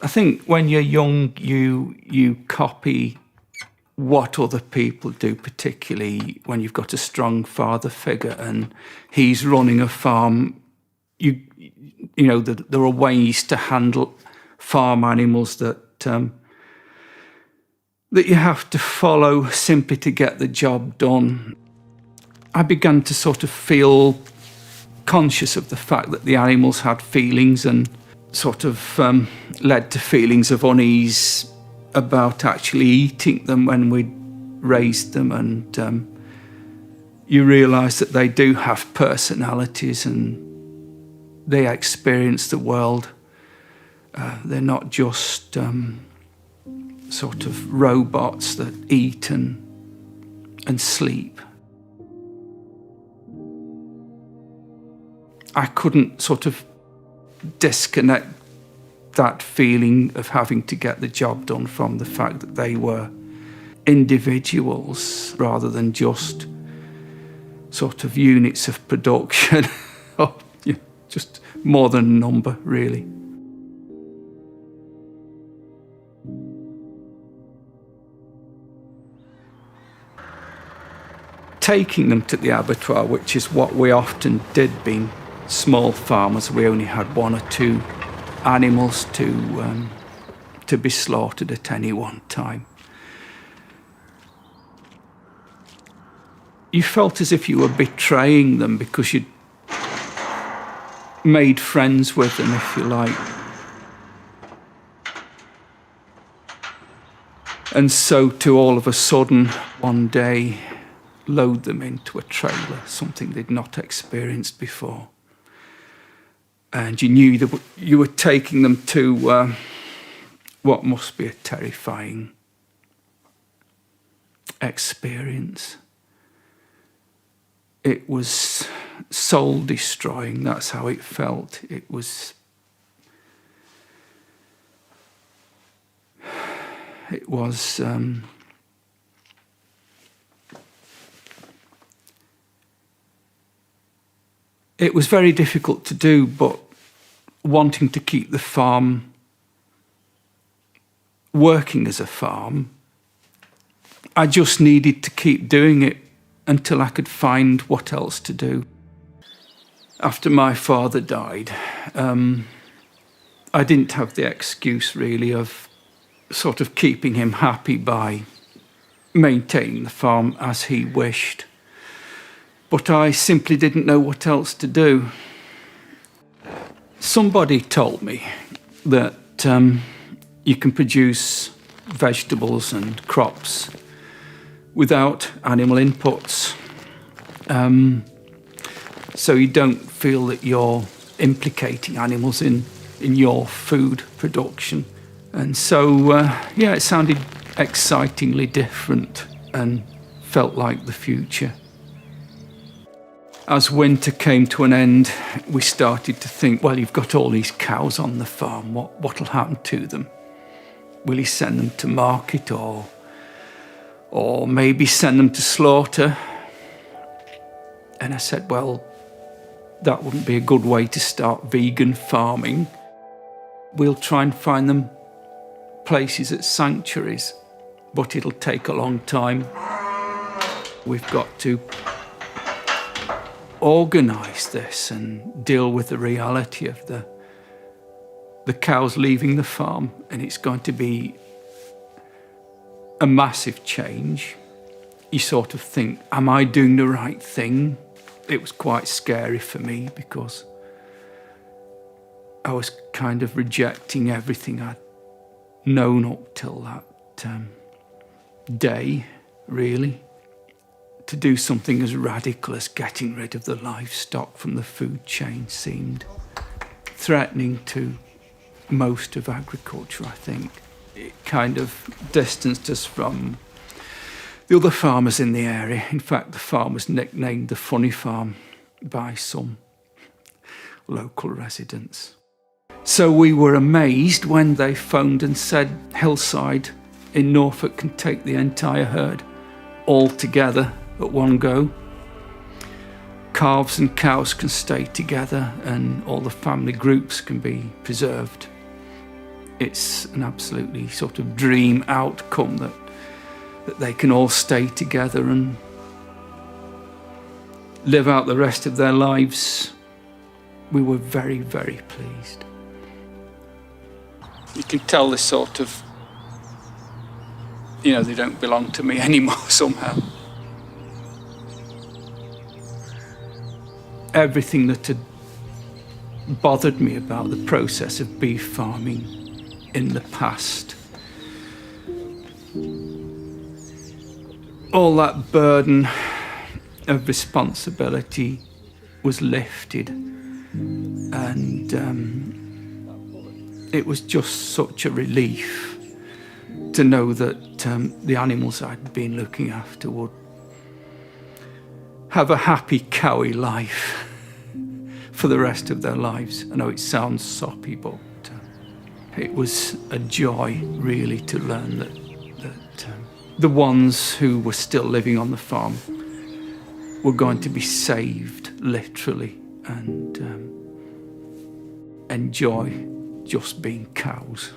I think when you're young, you copy what other people do, particularly when you've got a strong father figure and he's running a farm. You know, there are ways to handle farm animals that you have to follow simply to get the job done. I began to sort of feel conscious of the fact that the animals had feelings, and sort of led to feelings of unease about actually eating them when we raised them. And you realise that they do have personalities and they experience the world. They're not just sort of robots that eat and sleep. I couldn't sort of disconnect that feeling of having to get the job done from the fact that they were individuals rather than just sort of units of production, or just more than a number, really. Taking them to the abattoir, which is what we often did being small farmers, we only had 1 or 2 animals to be slaughtered at any one time. You felt as if you were betraying them because you'd made friends with them, if you like. And so to all of a sudden, one day, load them into a trailer, something they'd not experienced before. And you knew that you were taking them to what must be a terrifying experience. It was soul-destroying, that's how it felt. It was very difficult to do, but wanting to keep the farm working as a farm, I just needed to keep doing it until I could find what else to do. After my father died, I didn't have the excuse really of sort of keeping him happy by maintaining the farm as he wished. But I simply didn't know what else to do. Somebody told me that you can produce vegetables and crops without animal inputs. So you don't feel that you're implicating animals in your food production. And so, it sounded excitingly different and felt like the future. As winter came to an end, we started to think, well, you've got all these cows on the farm, what'll happen to them? Will you send them to market or maybe send them to slaughter? And I said, well, that wouldn't be a good way to start vegan farming. We'll try and find them places at sanctuaries, but it'll take a long time. We've got to organise this and deal with the reality of the cows leaving the farm, and it's going to be a massive change. You sort of think, am I doing the right thing? It was quite scary for me because I was kind of rejecting everything I'd known up till that day, really. To do something as radical as getting rid of the livestock from the food chain seemed threatening to most of agriculture, I think. It kind of distanced us from the other farmers in the area. In fact, the farm was nicknamed the Funny Farm by some local residents. So we were amazed when they phoned and said Hillside in Norfolk can take the entire herd all together at one go. Calves and cows can stay together and all the family groups can be preserved it's an absolutely sort of dream outcome that they can all stay together and live out the rest of their lives. We were very, very pleased. You can tell this sort of, you know, they don't belong to me anymore somehow. Everything that had bothered me about the process of beef farming in the past, all that burden of responsibility was lifted, and it was just such a relief to know that the animals I'd been looking after would have a happy, cowy life for the rest of their lives. I know it sounds soppy, but it was a joy, really, to learn that the ones who were still living on the farm were going to be saved, literally, and enjoy just being cows.